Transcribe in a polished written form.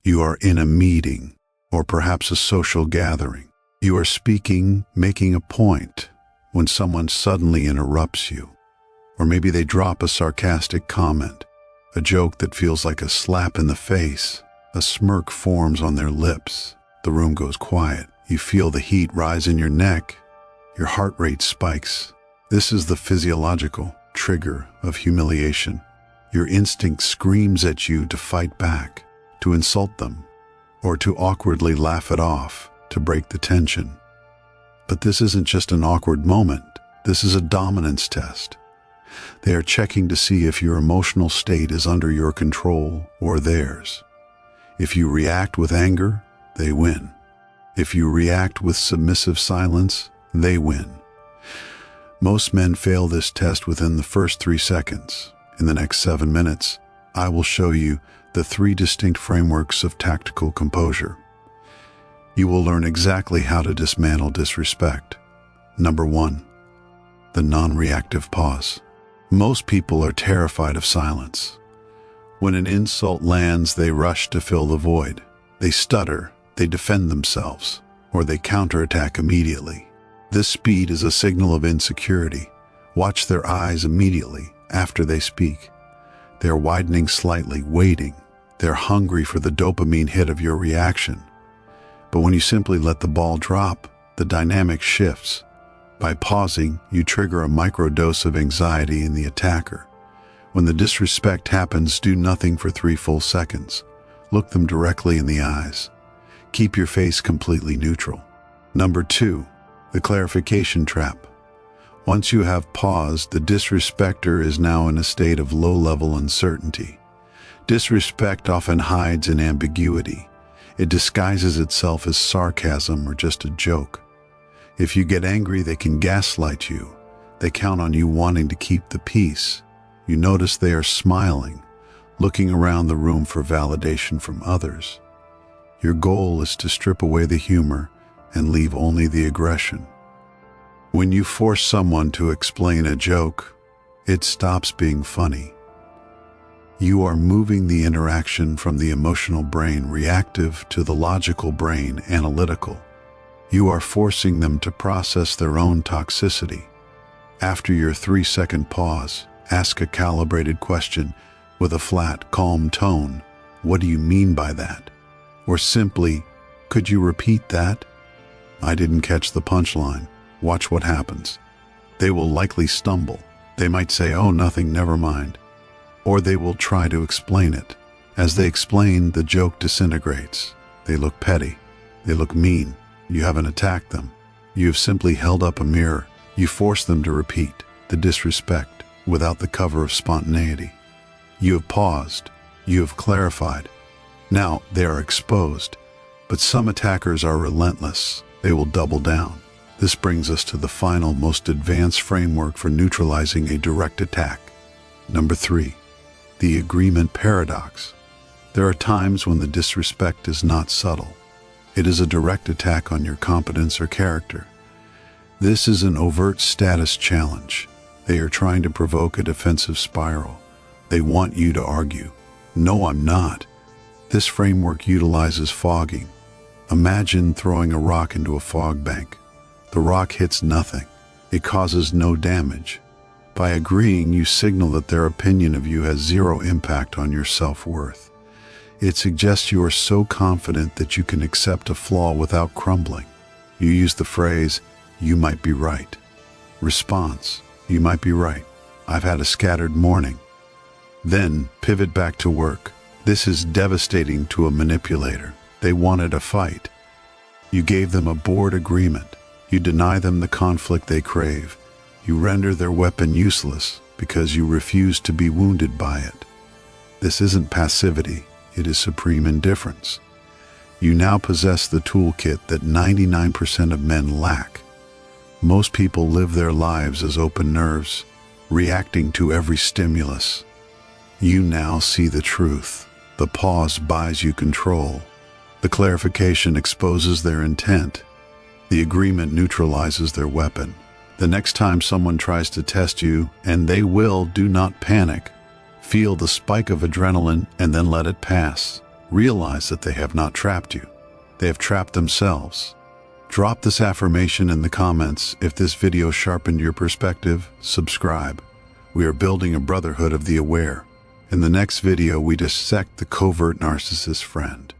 You are in a meeting, or perhaps a social gathering. You are speaking, making a point, when someone suddenly interrupts you. Or maybe they drop a sarcastic comment, a joke that feels like a slap in the face. A smirk forms on their lips. The room goes quiet. You feel the heat rise in your neck. Your heart rate spikes. This is the physiological trigger of humiliation. Your instinct screams at you to fight back, to insult them, or to awkwardly laugh it off, to break the tension. But this isn't just an awkward moment. This is a dominance test. They are checking to see if your emotional state is under your control or theirs. If you react with anger, they win. If you react with submissive silence, they win. Most men fail this test within the first 3 seconds. In the next 7 minutes, I will show you the 3 distinct frameworks of tactical composure. You will learn exactly how to dismantle disrespect. Number 1, the non-reactive pause. Most people are terrified of silence. When an insult lands, they rush to fill the void. They stutter, they defend themselves, or they counterattack immediately. This speed is a signal of insecurity. Watch their eyes immediately after they speak. They're widening slightly, waiting. They're hungry for the dopamine hit of your reaction. But when you simply let the ball drop, the dynamic shifts. By pausing, you trigger a microdose of anxiety in the attacker. When the disrespect happens, do nothing for 3 full seconds. Look them directly in the eyes. Keep your face completely neutral. Number 2, the clarification trap. Once you have paused, the disrespecter is now in a state of low-level uncertainty. Disrespect often hides in ambiguity. It disguises itself as sarcasm or just a joke. If you get angry, they can gaslight you. They count on you wanting to keep the peace. You notice they are smiling, looking around the room for validation from others. Your goal is to strip away the humor and leave only the aggression. When you force someone to explain a joke, it stops being funny. You are moving the interaction from the emotional brain reactive to the logical brain analytical. You are forcing them to process their own toxicity. After your 3-second pause, ask a calibrated question with a flat, calm tone. What do you mean by that? Or simply, could you repeat that? I didn't catch the punchline. Watch what happens. They will likely stumble. They might say, oh, nothing, never mind. Or they will try to explain it. As they explain, the joke disintegrates. They look petty. They look mean. You haven't attacked them. You have simply held up a mirror. You force them to repeat the disrespect without the cover of spontaneity. You have paused. You have clarified. Now they are exposed. But some attackers are relentless. They will double down. This brings us to the final, most advanced framework for neutralizing a direct attack. Number 3, the agreement paradox. There are times when the disrespect is not subtle. It is a direct attack on your competence or character. This is an overt status challenge. They are trying to provoke a defensive spiral. They want you to argue. No, I'm not. This framework utilizes fogging. Imagine throwing a rock into a fog bank. The rock hits nothing. It causes no damage. By agreeing, you signal that their opinion of you has zero impact on your self-worth. It suggests you are so confident that you can accept a flaw without crumbling. You use the phrase, you might be right. Response, you might be right. I've had a scattered morning. Then pivot back to work. This is devastating to a manipulator. They wanted a fight. You gave them a board agreement. You deny them the conflict they crave. You render their weapon useless because you refuse to be wounded by it. This isn't passivity. It is supreme indifference. You now possess the toolkit that 99% of men lack. Most people live their lives as open nerves, reacting to every stimulus. You now see the truth. The pause buys you control. The clarification exposes their intent. The agreement neutralizes their weapon. The next time someone tries to test you, and they will, do not panic. Feel the spike of adrenaline and then let it pass. realize that they have not trapped you. They have trapped themselves. Drop this affirmation in the comments. If this video sharpened your perspective, subscribe. We are building a brotherhood of the aware. In the next video, we dissect the covert narcissist friend.